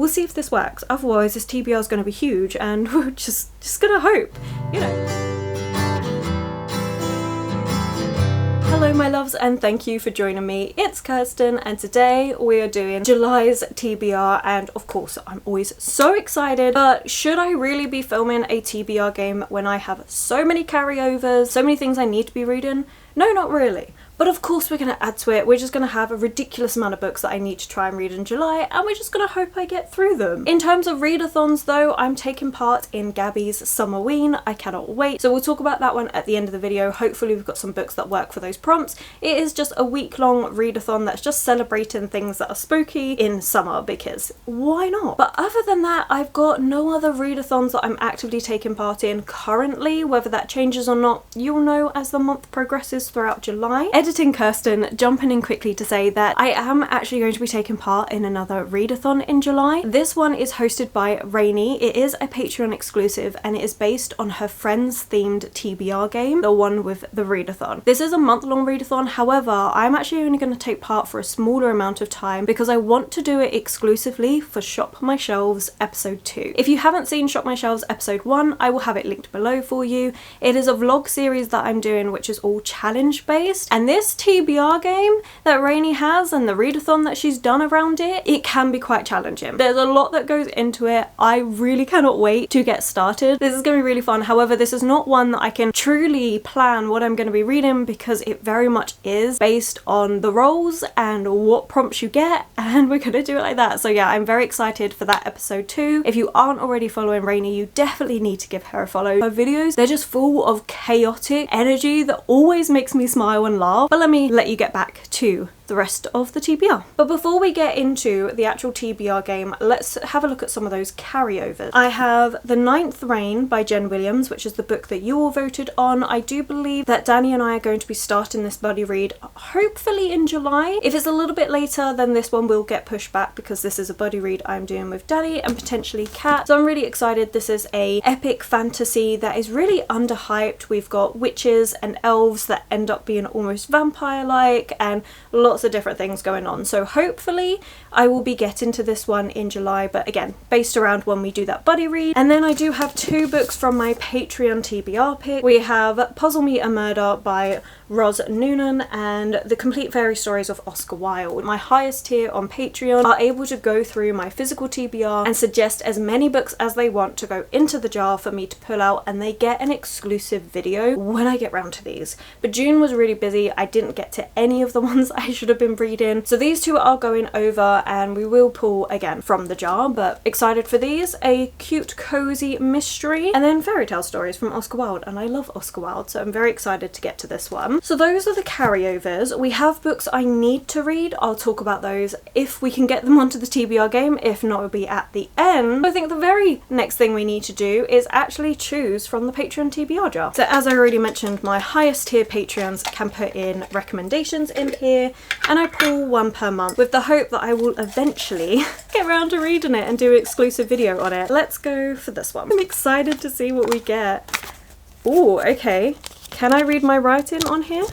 we'll see if this works. Otherwise this TBR is going to be huge and we're just gonna hope, you know. Hello my loves and thank you for joining me. It's Kirsten and today we are doing July's TBR, and of course I'm always so excited, but should I really be filming a TBR game when I have so many carryovers, so many things I need to be reading? No, not really. But of course we're going to add to it. We're just going to have a ridiculous amount of books that I need to try and read in July, and we're just going to hope I get through them. In terms of readathons though, I'm taking part in Gabby's Summerween. I cannot wait. So we'll talk about that one at the end of the video. Hopefully we've got some books that work for those prompts. It is just a week-long readathon that's just celebrating things that are spooky in summer, because why not? But other than that, I've got no other readathons that I'm actively taking part in currently. Whether that changes or not, you'll know as the month progresses throughout July. Editing Kirsten jumping in quickly to say that I am actually going to be taking part in another readathon in July. This one is hosted by Rainy. It is a Patreon exclusive and it is based on her Friends themed TBR game, the one with the readathon. This is a month-long readathon, however I'm actually only going to take part for a smaller amount of time because I want to do it exclusively for Shop My Shelves episode 2. If you haven't seen Shop My Shelves episode 1, I will have it linked below for you. It is a vlog series that I'm doing which is all challenge based, and this TBR game that Rainy has and the readathon that she's done around it, it can be quite challenging. There's a lot that goes into it. I really cannot wait to get started. This is going to be really fun. However, this is not one that I can truly plan what I'm going to be reading because it very much is based on the roles and what prompts you get, and we're going to do it like that. So yeah, I'm very excited for that episode 2. If you aren't already following Rainy, you definitely need to give her a follow. Her videos, they're just full of chaotic energy that always makes me smile and laugh. But let me let you get back to the rest of the TBR. But before we get into the actual TBR game, let's have a look at some of those carryovers. I have The Ninth Reign by Jen Williams, which is the book that you all voted on. I do believe that Danny and I are going to be starting this buddy read hopefully in July. If it's a little bit later, then this one will get pushed back because this is a buddy read I'm doing with Danny and potentially Kat. So I'm really excited. This is a epic fantasy that is really underhyped. We've got witches and elves that end up being almost vampire-like and lots of different things going on. So hopefully I will be getting to this one in July, but again, based around when we do that buddy read. And then I do have 2 books from my Patreon TBR pick. We have Puzzle Me a Murder by Roz Noonan and The Complete Fairy Stories of Oscar Wilde. My highest tier on Patreon are able to go through my physical TBR and suggest as many books as they want to go into the jar for me to pull out, and they get an exclusive video when I get round to these. But June was really busy. I didn't get to any of the ones I should have been reading. So these 2 are going over and we will pull again from the jar, but excited for these. A cute cozy mystery and then fairy tale stories from Oscar Wilde, and I love Oscar Wilde, so I'm very excited to get to this one. So those are the carryovers. We have books I need to read. I'll talk about those if we can get them onto the TBR game. If not, it'll be at the end. I think the very next thing we need to do is actually choose from the Patreon TBR jar. So as I already mentioned, my highest tier Patreons can put in recommendations in here, and I pull 1 per month with the hope that I will eventually get around to reading it and do an exclusive video on it. Let's go for this one. I'm excited to see what we get. Oh, okay. Can I read my writing on here?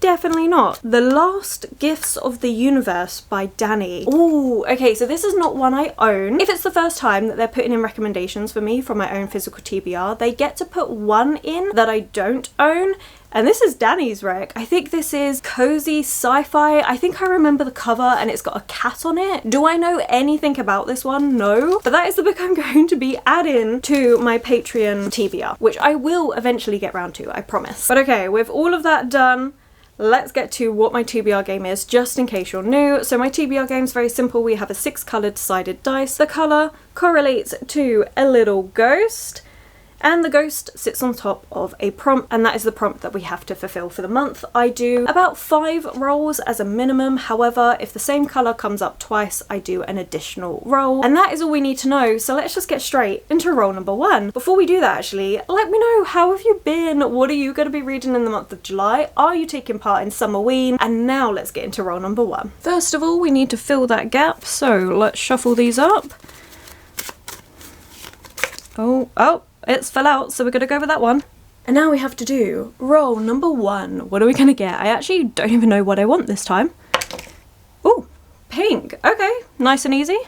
Definitely not. The Last Gifts of the Universe by Danny. Ooh, okay, so this is not one I own. If it's the first time that they're putting in recommendations for me from my own physical TBR, they get to put one in that I don't own. And this is Danny's rec. I think this is Cozy Sci-Fi. I think I remember the cover and it's got a cat on it. Do I know anything about this one? No. But that is the book I'm going to be adding to my Patreon TBR, which I will eventually get round to, I promise. But okay, with all of that done, let's get to what my TBR game is, just in case you're new. So my TBR game is very simple. We have a 6-coloured sided dice. The colour correlates to a little ghost, and the ghost sits on top of a prompt, and that is the prompt that we have to fulfill for the month. I do about 5 rolls as a minimum. However, if the same colour comes up twice, I do an additional roll, and that is all we need to know. So let's just get straight into roll number 1. Before we do that, actually, let me know, how have you been? What are you going to be reading in the month of July? Are you taking part in Summerween? And now let's get into roll number 1. First of all, we need to fill that gap, so let's shuffle these up. Oh, it's fell out, so we're gonna go with that one. And now we have to do roll number 1. What are we gonna get? I actually don't even know what I want this time. Ooh, pink. Okay, nice and easy.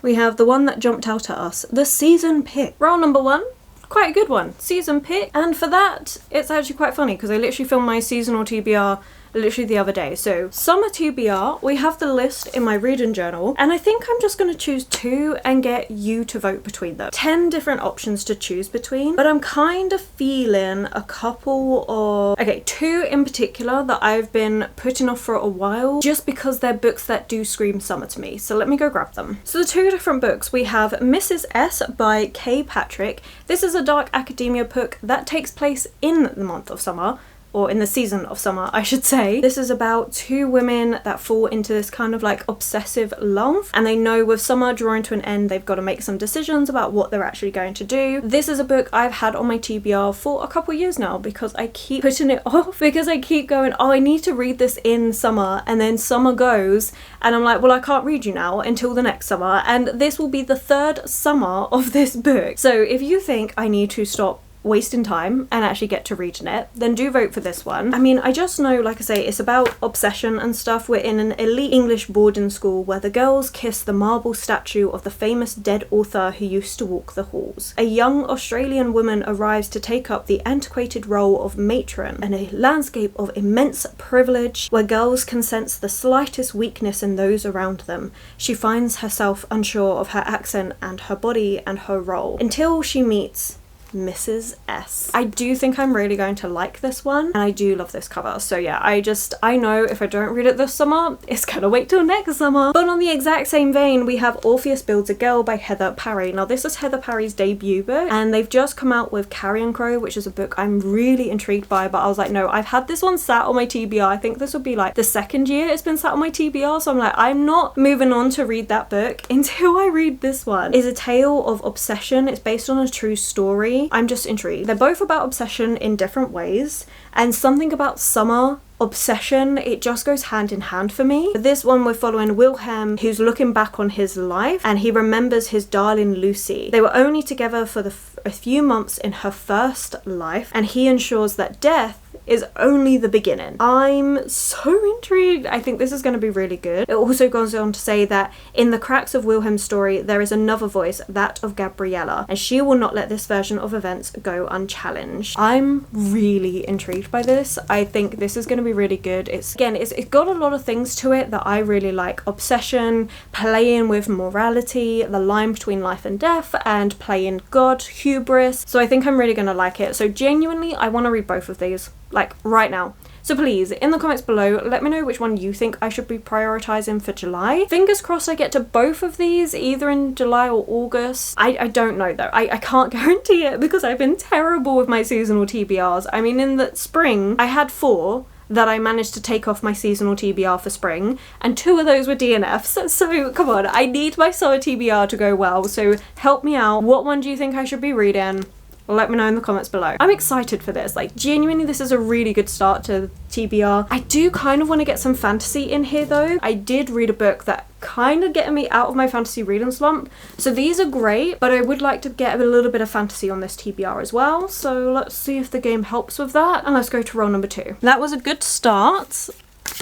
we have the one that jumped out at us, the season pick. Roll number 1. Quite a good one, season pick. And for that, it's actually quite funny because I literally filmed my seasonal TBR literally the other day. So summer TBR, we have the list in my reading journal, and I think I'm just going to choose 2 and get you to vote between them. 10 different options to choose between, but I'm kind of feeling a couple of, okay, 2 in particular that I've been putting off for a while just because they're books that do scream summer to me. So let me go grab them. So the 2 different books, we have Mrs. S by Kay Patrick. This is a dark academia book that takes place in the month of summer, or in the season of summer, I should say. This is about 2 women that fall into this kind of like obsessive love, and they know with summer drawing to an end, they've got to make some decisions about what they're actually going to do. This is a book I've had on my TBR for a couple years now because I keep putting it off, because I keep going, oh, I need to read this in summer, and then summer goes, and I'm like, well, I can't read you now until the next summer, and this will be the 3rd summer of this book. So if you think I need to stop wasting time and actually get to reading it, then do vote for this one. I mean, I just know, like I say, it's about obsession and stuff. We're in an elite English boarding school where the girls kiss the marble statue of the famous dead author who used to walk the halls. A young Australian woman arrives to take up the antiquated role of matron in a landscape of immense privilege where girls can sense the slightest weakness in those around them. She finds herself unsure of her accent and her body and her role until she meets Mrs. S. I do think I'm really going to like this one, and I do love this cover. So yeah, I know if I don't read it this summer, it's gonna wait till next summer. But on the exact same vein, we have Orpheus Builds a Girl by Heather Parry. Now this is Heather Parry's debut book, and they've just come out with Carrion Crow, which is a book I'm really intrigued by, but I was like, no, I've had this one sat on my TBR. I think this would be like the 2nd year it's been sat on my TBR, so I'm like, I'm not moving on to read that book until I read this one. It's a tale of obsession. It's based on a true story. I'm just intrigued. They're both about obsession in different ways, and something about summer obsession, it just goes hand in hand for me. For this one, we're following Wilhelm, who's looking back on his life, and he remembers his darling Lucy. They were only together for a few months in her first life, and he ensures that death is only the beginning. I'm so intrigued. I think this is going to be really good. It also goes on to say that in the cracks of Wilhelm's story, there is another voice, that of Gabriella, and she will not let this version of events go unchallenged. I'm really intrigued by this. I think this is going to be really good. It's got a lot of things to it that I really like. Obsession, playing with morality, the line between life and death, and playing God, hubris. So I think I'm really going to like it. So genuinely, I want to read both of these, like right now. So please, in the comments below, let me know which one you think I should be prioritizing for July. Fingers crossed I get to both of these, either in July or August. I don't know though. I can't guarantee it because I've been terrible with my seasonal TBRs. I mean, in the spring, I had 4 that I managed to take off my seasonal TBR for spring, and 2 of those were DNFs. So come on, I need my summer TBR to go well. So help me out. What one do you think I should be reading? Let me know in the comments below. I'm excited for this. Like, genuinely, this is a really good start to TBR. I do kind of want to get some fantasy in here though. I did read a book that kind of getting me out of my fantasy reading slump. So these are great, but I would like to get a little bit of fantasy on this TBR as well. So let's see if the game helps with that. And let's go to roll number 2. That was a good start.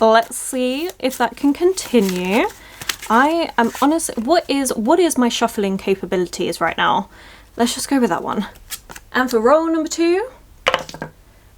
Let's see if that can continue. I am honest. What is my shuffling capabilities right now? Let's just go with that one. And for roll number 2,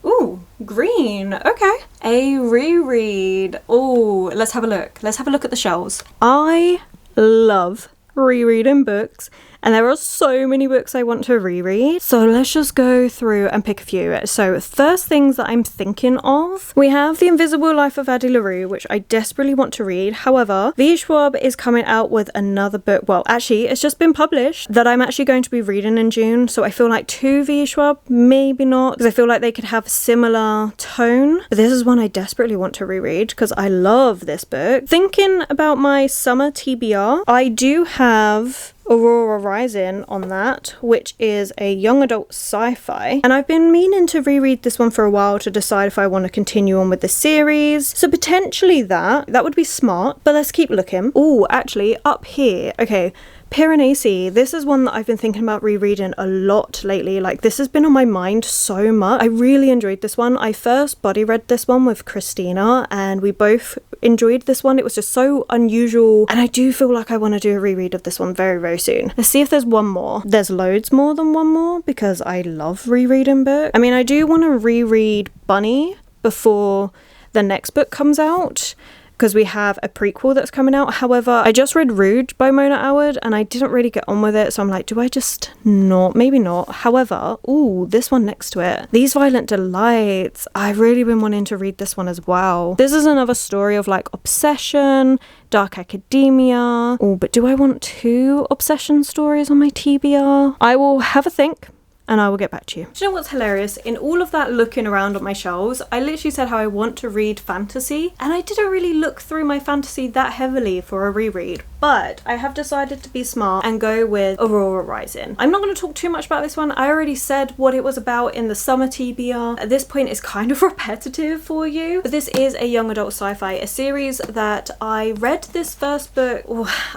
ooh, green, okay. A reread. Oh, let's have a look. Let's have a look at the shelves. I love rereading books, and there are so many books I want to reread. So let's just go through and pick a few. So first things that I'm thinking of, we have The Invisible Life of Addie LaRue, which I desperately want to read. However, V. Schwab is coming out with another book. Well, actually, it's just been published that I'm actually going to be reading in June. So I feel like 2 V. Schwab, maybe not, because I feel like they could have similar tone. But this is one I desperately want to reread because I love this book. Thinking about my summer TBR, I do have Aurora Rising on that, which is a young adult sci-fi, and I've been meaning to reread this one for a while to decide if I want to continue on with the series. So potentially that would be smart, but let's keep looking. Oh, actually up here, okay, Piranesi. This is one that I've been thinking about rereading a lot lately. Like, this has been on my mind so much. I really enjoyed this one. I first body read this one with Christina and we both enjoyed this one. It was just so unusual and I do feel like I want to do a reread of this one very, very soon. Let's see if there's one more. There's loads more than one more because I love rereading books. I mean, I do want to reread Bunny before the next book comes out, because we have a prequel that's coming out. However, I just read Rude by Mona Awad and I didn't really get on with it, so I'm like, do I just not? Maybe not. However, ooh, this one next to it, These Violent Delights. I've really been wanting to read this one as well. This is another story of like obsession, dark academia. Oh, but do I want 2 obsession stories on my TBR? I will have a think and I will get back to you. Do you know what's hilarious? In all of that looking around on my shelves, I literally said how I want to read fantasy, and I didn't really look through my fantasy that heavily for a reread, but I have decided to be smart and go with Aurora Rising. I'm not going to talk too much about this one. I already said what it was about in the summer TBR. At this point, it's kind of repetitive for you, but this is a young adult sci-fi, a series that I read this first book,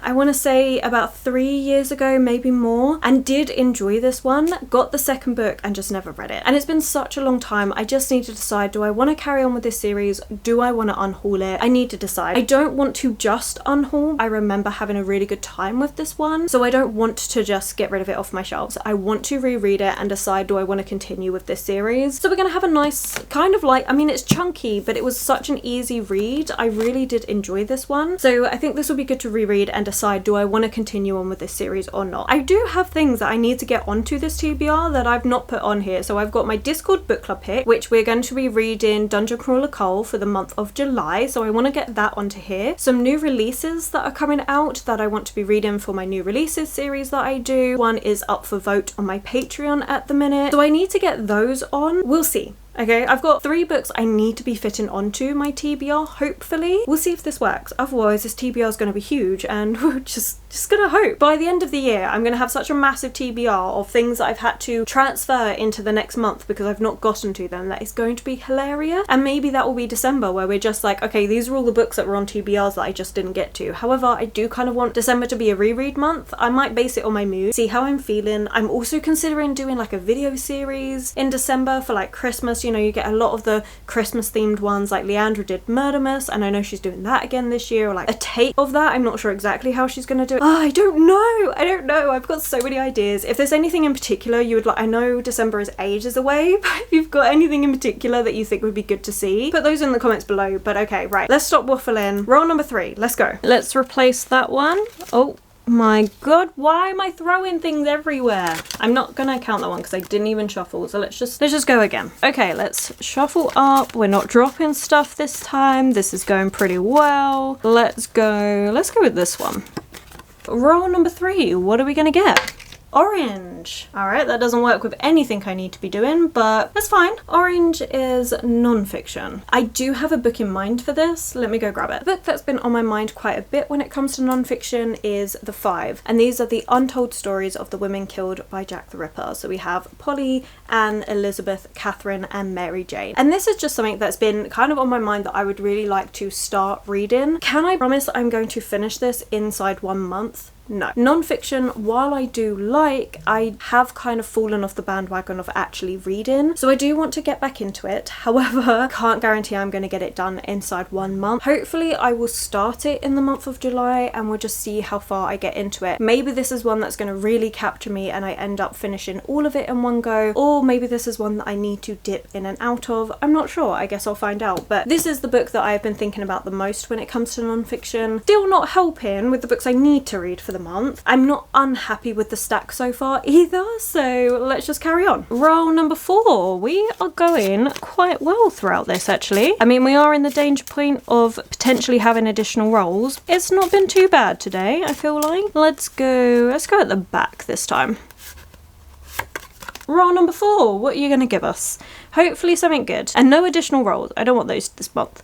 I want to say about 3 years ago, maybe more, and did enjoy this one. Got the second book and just never read it, and it's been such a long time. I just need to decide, do I want to carry on with this series? Do I want to unhaul it? I need to decide. I don't want to just unhaul. I remember having a really good time with this one, so I don't want to just get rid of it off my shelves. I want to reread it and decide, do I want to continue with this series? So we're gonna have a nice kind of like, I mean, it's chunky, but it was such an easy read. I really did enjoy this one, so I think this will be good to reread and decide, do I want to continue on with this series or not? I do have things that I need to get onto this TBR that I've not put on here. So I've got my Discord book club pick, which we're going to be reading Dungeon Crawler Cole for the month of July, so I want to get that onto here. Some new releases that are coming out that I want to be reading for my new releases series that I do. One is up for vote on my Patreon at the minute, so I need to get those on. We'll see. Okay, I've got 3 books I need to be fitting onto my TBR, hopefully. We'll see if this works. Otherwise, this TBR is going to be huge and we're just gonna hope. By the end of the year, I'm going to have such a massive TBR of things that I've had to transfer into the next month because I've not gotten to them. That is going to be hilarious. And maybe that will be December, where we're just like, okay, these are all the books that were on TBRs that I just didn't get to. However, I do kind of want December to be a reread month. I might base it on my mood, see how I'm feeling. I'm also considering doing like a video series in December for like Christmas. You know, you get a lot of the Christmas themed ones, like Leandra did Murdermas, and I know she's doing that again this year, or like a take of that. I'm not sure exactly how she's gonna do it. I don't know. I've got so many ideas. If there's anything in particular you would like, I know December is ages away, but if you've got anything in particular that you think would be good to see, put those in the comments below. But okay, right, let's stop waffling. Roll number 3, let's go. Let's replace that one. Oh my god, why am I throwing things everywhere? I'm not gonna count that one because I didn't even shuffle, so let's just go again. Okay, let's shuffle up. We're not dropping stuff this time. This is going pretty well. Let's go with this one. Roll number 3, what are we gonna get? Orange. Alright, that doesn't work with anything I need to be doing, but that's fine. Orange is non-fiction. I do have a book in mind for this. Let me go grab it. The book that's been on my mind quite a bit when it comes to non-fiction is The Five, and these are the untold stories of the women killed by Jack the Ripper. So we have Polly, Anne, Elizabeth, Catherine, and Mary Jane. And this is just something that's been kind of on my mind that I would really like to start reading. Can I promise I'm going to finish this inside 1 month? No. Non-fiction, while I do like, I have kind of fallen off the bandwagon of actually reading, so I do want to get back into it. However, can't guarantee I'm going to get it done inside 1 month. Hopefully I will start it in the month of July and we'll just see how far I get into it. Maybe this is one that's going to really capture me and I end up finishing all of it in one go, or maybe this is one that I need to dip in and out of. I'm not sure, I guess I'll find out. But this is the book that I've been thinking about the most when it comes to non-fiction. Still not helping with the books I need to read for the month. I'm not unhappy with the stack so far either, so let's just carry on. Roll number 4. We are going quite well throughout this, actually. I mean, we are in the danger point of potentially having additional rolls. It's not been too bad today, I feel like. Let's go at the back this time. Roll number 4. What are you going to give us? Hopefully something good. And no additional rolls. I don't want those this month.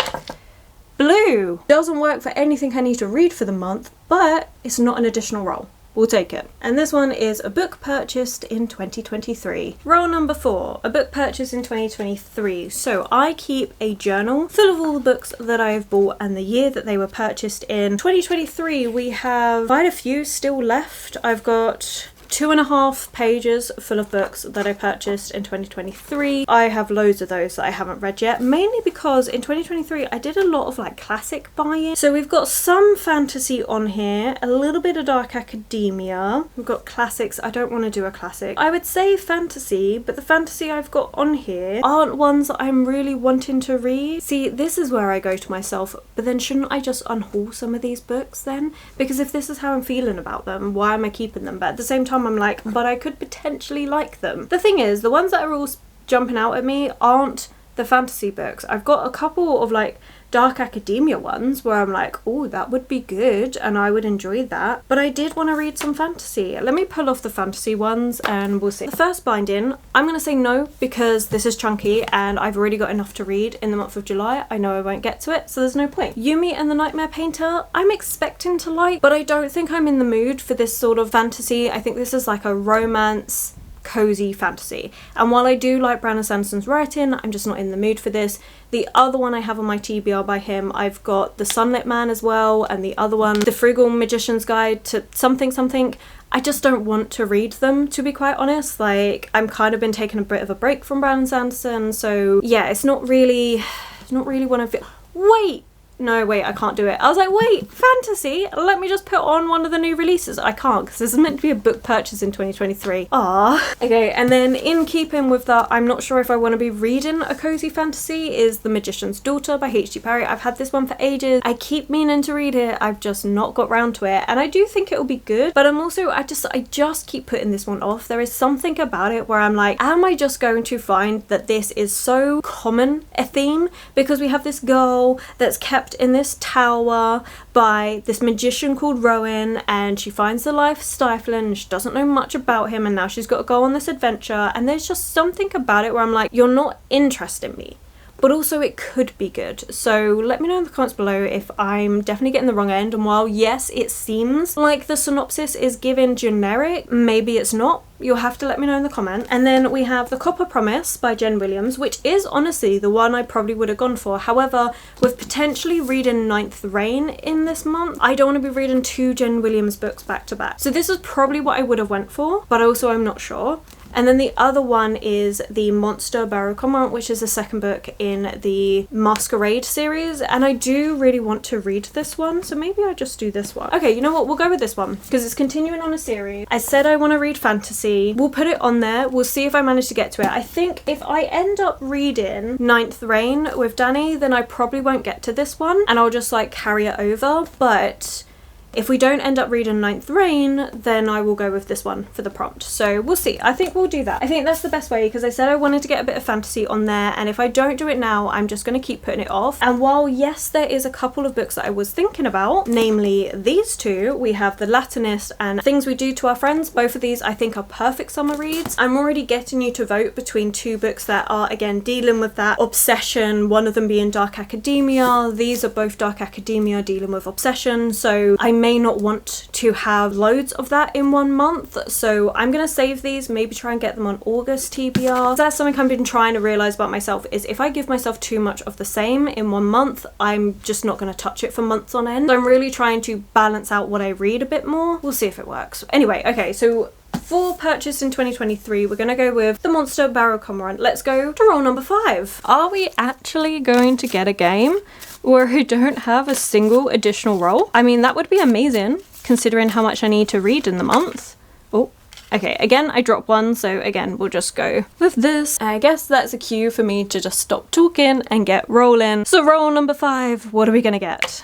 Blue doesn't work for anything I need to read for the month, but it's not an additional roll. we'll take it. And this one is a book purchased in 2023. Roll number 4, a book purchased in 2023. So I keep a journal full of all the books that I've bought and the year that they were purchased in. 2023, we have quite a few still left. I've got 2.5 pages full of books that I purchased in 2023. I have loads of those that I haven't read yet, mainly because in 2023 I did a lot of like classic buying. So we've got some fantasy on here, a little bit of dark academia, we've got classics. I don't want to do a classic. I would say fantasy, but the fantasy I've got on here aren't ones that I'm really wanting to read. See, this is where I go to myself, but then shouldn't I just unhaul some of these books then? Because if this is how I'm feeling about them, why am I keeping them? But at the same time I'm like, but I could potentially like them. The thing is, the ones that are all jumping out at me aren't the fantasy books. I've got a couple of like dark academia ones where I'm like, oh, that would be good and I would enjoy that, but I did want to read some fantasy. Let me pull off the fantasy ones and we'll see. The first binding, I'm gonna say no because this is chunky and I've already got enough to read in the month of July. I know I won't get to it, so there's no point. Yumi and the Nightmare Painter, I'm expecting to like, but I don't think I'm in the mood for this sort of fantasy. I think this is like a romance cozy fantasy, and while I do like Brandon Sanderson's writing, I'm just not in the mood for this. The other one I have on my TBR by him, I've got The Sunlit Man as well, and the other one, The Frugal Magician's Guide to something. I just don't want to read them, to be quite honest. Like, I'm kind of been taking a bit of a break from Brandon Sanderson, so yeah, it's not really what I feel. Wait, I can't do it. I was like, wait, fantasy? Let me just put on one of the new releases. I can't, because this is meant to be a book purchase in 2023. Ah. Okay, and then in keeping with that, I'm not sure if I want to be reading a cozy fantasy, is The Magician's Daughter by H.G. Parry. I've had this one for ages. I keep meaning to read it. I've just not got round to it, and I do think it will be good, but I'm also, I just keep putting this one off. There is something about it where I'm like, am I just going to find that this is so common a theme? Because we have this girl that's kept in this tower by this magician called Rowan, and she finds the life stifling and she doesn't know much about him, and now she's got to go on this adventure, and there's just something about it where I'm like, you're not interesting me, but also it could be good. So let me know in the comments below if I'm definitely getting the wrong end, and while yes, it seems like the synopsis is given generic, maybe it's not. You'll have to let me know in the comment. And then we have The Copper Promise by Jen Williams, which is honestly the one I probably would have gone for. However, with potentially reading Ninth Reign in this month, I don't want to be reading 2 Jen Williams books back to back. So this is probably what I would have went for, but also I'm not sure. And then the other one is The Monster Barrow Cormorant, which is the second book in the Masquerade series, and I do really want to read this one, so maybe I just do this one. Okay, you know what, we'll go with this one because it's continuing on a series. I said I want to read fantasy. We'll put it on there. We'll see if I manage to get to it. I think if I end up reading Ninth Reign with Danny, then I probably won't get to this one and I'll just like carry it over, but if we don't end up reading Ninth Reign, then I will go with this one for the prompt. So we'll see. I think we'll do that. I think that's the best way because I said I wanted to get a bit of fantasy on there, and if I don't do it now, I'm just going to keep putting it off. And while yes, there is a couple of books that I was thinking about, namely these two, we have The Latinist and Things We Do to Our Friends. Both of these I think are perfect summer reads. I'm already getting you to vote between 2 books that are again dealing with that obsession, one of them being dark academia. These are both dark academia dealing with obsession, so I may not want to have loads of that in one month, so I'm gonna save these, maybe try and get them on August TBR. That's something I've been trying to realize about myself, is if I give myself too much of the same in one month, I'm just not gonna touch it for months on end. So I'm really trying to balance out what I read a bit more. We'll see if it works. Anyway, okay, so for purchase in 2023, we're gonna go with The Monster Barrow Cormorant. Let's go to roll number 5. Are we actually going to get a game where I don't have a single additional roll? I mean, that would be amazing considering how much I need to read in the month. Oh, okay, again, I dropped one, so again, we'll just go with this. I guess that's a cue for me to just stop talking and get rolling. So roll number 5, what are we gonna get?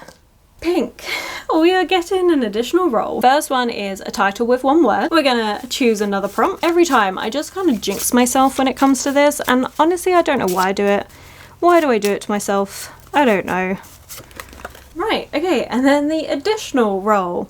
Pink. We are getting an additional roll. First one is a title with 1 word. We're gonna choose another prompt. Every time I just kind of jinx myself when it comes to this, and honestly I don't know why I do it. Why do I do it to myself? I don't know. Right, okay, and then the additional roll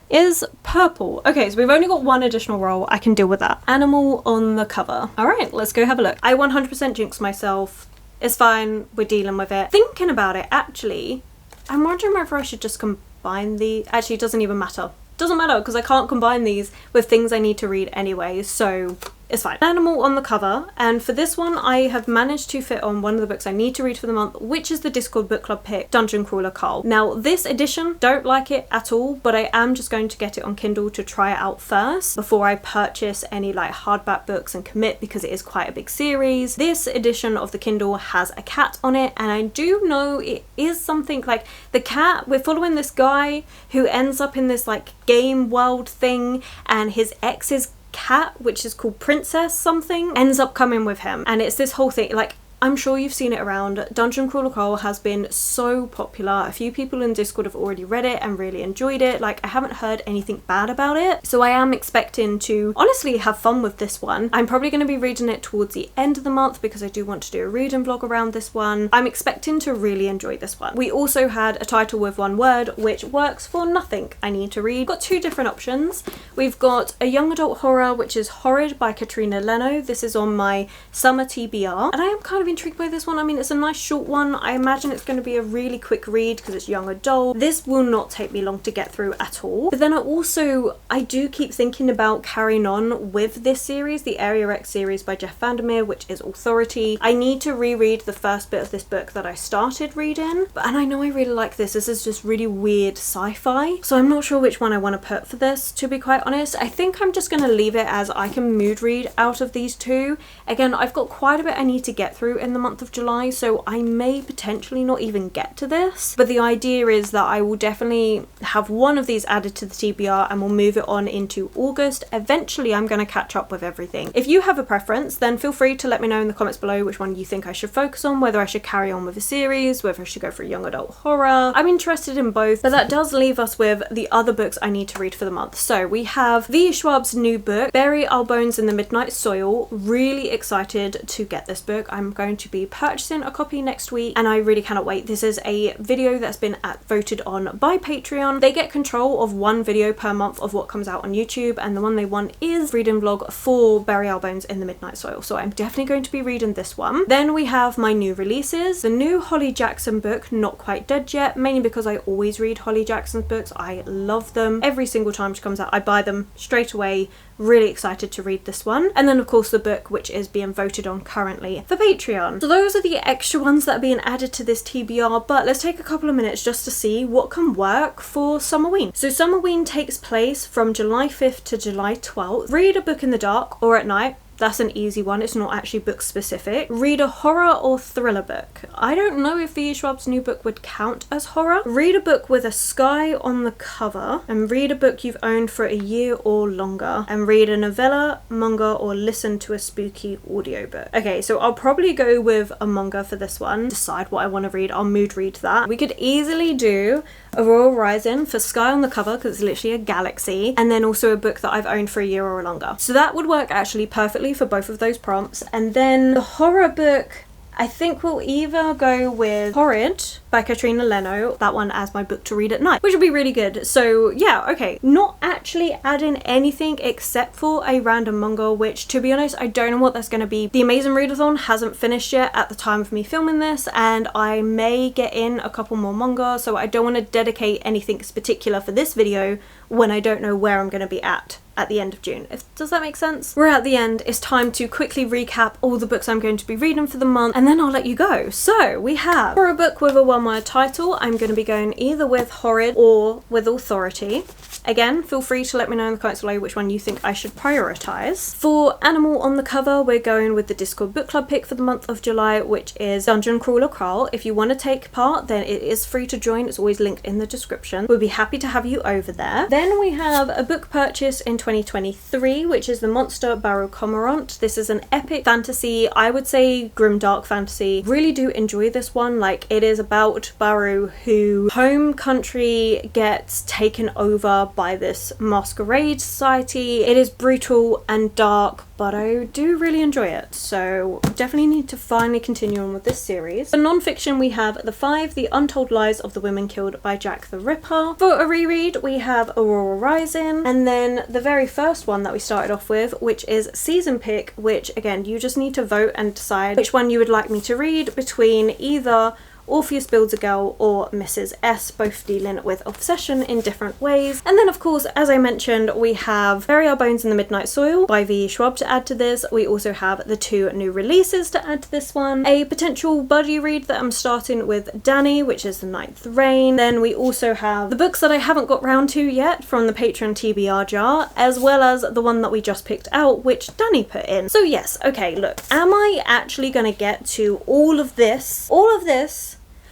is purple. Okay, so we've only got 1 additional roll. I can deal with that. Animal on the cover. All right, let's go have a look. I 100% jinxed myself. It's fine, we're dealing with it. Thinking about it, actually, I'm wondering whether I should just combine the... Actually, it doesn't even matter. doesn't matter because I can't combine these with things I need to read anyway, so it's fine. Animal on the cover, and for this one I have managed to fit on one of the books I need to read for the month, which is the Discord book club pick, Dungeon Crawler Carl. Now this edition, don't like it at all, but I am just going to get it on Kindle to try it out first before I purchase any like hardback books and commit, because it is quite a big series. This edition of the Kindle has a cat on it, and I do know it is something like the cat, we're following this guy who ends up in this like game world thing, and his ex's cat, which is called Princess something, ends up coming with him, and it's this whole thing. Like, I'm sure you've seen it around. Dungeon Crawler Carl has been so popular. A few people in Discord have already read it and really enjoyed it. Like, I haven't heard anything bad about it. So I am expecting to honestly have fun with this one. I'm probably going to be reading it towards the end of the month because I do want to do a reading vlog around this one. I'm expecting to really enjoy this one. We also had a title with one word, which works for nothing I need to read. We've got two different options. We've got a young adult horror, which is Horrid by Katrina Leno. This is on my summer TBR, and I am kind of intrigued by this one. I mean, it's a nice short one. I imagine it's going to be a really quick read because it's young adult. This will not take me long to get through at all. But then I do keep thinking about carrying on with this series, the Area X series by Jeff Vandermeer, which is Authority. I need to reread the first bit of this book that I started reading, and I know I really like this. This is just really weird sci-fi, so I'm not sure which one I want to put for this, to be quite honest. I think I'm just going to leave it as I can mood read out of these two. Again, I've got quite a bit I need to get through in the month of July, so I may potentially not even get to this, but the idea is that I will definitely have one of these added to the TBR and we'll move it on into August. Eventually I'm going to catch up with everything. If you have a preference, then feel free to let me know in the comments below which one you think I should focus on, whether I should carry on with a series, whether I should go for a young adult horror. I'm interested in both, but that does leave us with the other books I need to read for the month. So we have V. Schwab's new book, Bury Our Bones in the Midnight Soil. Really excited to get this book. I'm going to be purchasing a copy next week, and I really cannot wait. This is a video that's been voted on by Patreon. They get control of one video per month of what comes out on YouTube, and the one they want is reading vlog for Bury Our Bones in the Midnight Soil, so I'm definitely going to be reading this one. Then we have my new releases. The new Holly Jackson book, Not Quite Dead Yet, mainly because I always read Holly Jackson's books. I love them. Every single time she comes out I buy them straight away. Really excited to read this one. And then of course the book which is being voted on currently for Patreon. So those are the extra ones that are being added to this TBR, but let's take a couple of minutes just to see what can work for Summerween. So Summerween takes place from July 5th to July 12th. Read a book in the dark or at night. That's an easy one. It's not actually book specific. Read a horror or thriller book. I don't know if V. Schwab's new book would count as horror. Read a book with a sky on the cover, and read a book you've owned for a year or longer, and read a novella, manga, or listen to a spooky audiobook. Okay, so I'll probably go with a manga for this one. Decide what I want to read. I'll mood read that. We could easily do Aurora Rising for sky on the cover because it's literally a galaxy, and then also a book that I've owned for a year or longer. So that would work actually perfectly for both of those prompts. And then the horror book, I think we'll either go with Horrid by Katrina Leno, that one as my book to read at night, which would be really good. So yeah, okay, not actually adding anything except for a random manga, which to be honest I don't know what that's going to be. The Amazing Readathon hasn't finished yet at the time of me filming this, and I may get in a couple more manga, so I don't want to dedicate anything particular for this video when I don't know where I'm going to be at the end of June. Does that make sense? We're at the end. It's time to quickly recap all the books I'm going to be reading for the month, and then I'll let you go. So we have for a book with a one-word title, I'm going to be going either with Horrid or with Authority. Again, feel free to let me know in the comments below which one you think I should prioritize. For animal on the cover, we're going with the Discord book club pick for the month of July, which is Dungeon Crawler Carl. If you want to take part, then it is free to join. It's always linked in the description. We'll be happy to have you over there. Then we have a book purchase in 2023, which is the Monster Barrow Cormorant. This is an epic fantasy, I would say grimdark fantasy. Really do enjoy this one. Like, it is about Barrow, who home country gets taken over by this masquerade society. It is brutal and dark, but I do really enjoy it, so definitely need to finally continue on with this series. For non-fiction, we have The Untold Lies of the Women Killed by Jack the Ripper. For a reread, we have Aurora Rising, and then the very first one that we started off with, which is Season Pick, which again, you just need to vote and decide which one you would like me to read between either Orpheus Builds a Girl or Mrs. S, both dealing with obsession in different ways. And then of course, as I mentioned, we have Bury Our Bones in the Midnight Soil by V. Schwab to add to this. We also have the 2 new releases to add to this one. A potential buddy read that I'm starting with Danny, which is The Ninth Reign. Then we also have the books that I haven't got round to yet from the Patreon TBR jar, as well as the one that we just picked out, which Danny put in. So yes, okay, look, am I actually gonna get to all of this,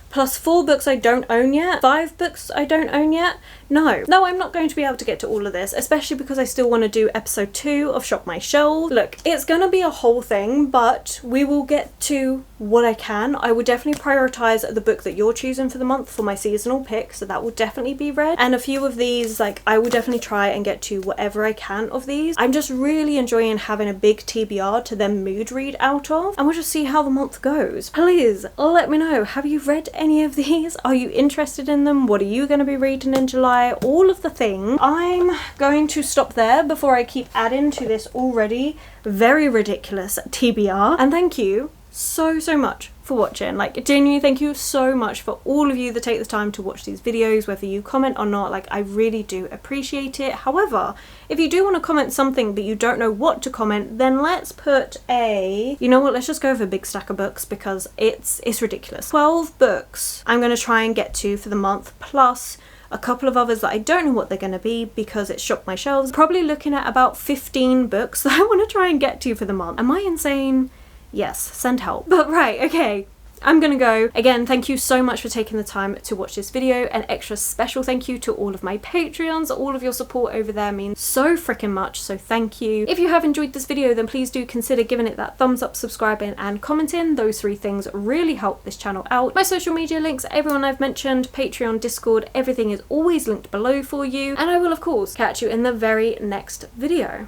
plus 4 books I don't own yet, 5 books I don't own yet? No, I'm not going to be able to get to all of this, especially because I still want to do episode 2 of Shop My Shelves. Look, it's gonna be a whole thing, but we will get to what I can. I will definitely prioritize the book that you're choosing for the month for my seasonal pick, so that will definitely be read. And a few of these, like, I will definitely try and get to whatever I can of these. I'm just really enjoying having a big TBR to then mood read out of, and we'll just see how the month goes. Please let me know, have you read any of these? Are you interested in them? What are you going to be reading in July? All of the things. I'm going to stop there before I keep adding to this already very ridiculous TBR. And thank you so much for watching. Like, genuinely, thank you so much for all of you that take the time to watch these videos, whether you comment or not. Like, I really do appreciate it. However, if you do want to comment something but you don't know what to comment, then let's put a, you know what, let's just go with a big stack of books, because it's ridiculous. 12 books I'm going to try and get to for the month, plus a couple of others that I don't know what they're going to be because it's Shop My Shelves. Probably looking at about 15 books that I want to try and get to for the month. Am I insane? Yes, send help. But right, okay, I'm gonna go. Again, thank you so much for taking the time to watch this video. An extra special thank you to all of my Patreons. All of your support over there means so freaking much, so thank you. If you have enjoyed this video, then please do consider giving it that thumbs up, subscribing and commenting. Those 3 things really help this channel out. My social media links, everyone I've mentioned, Patreon, Discord, everything is always linked below for you. And I will of course catch you in the very next video.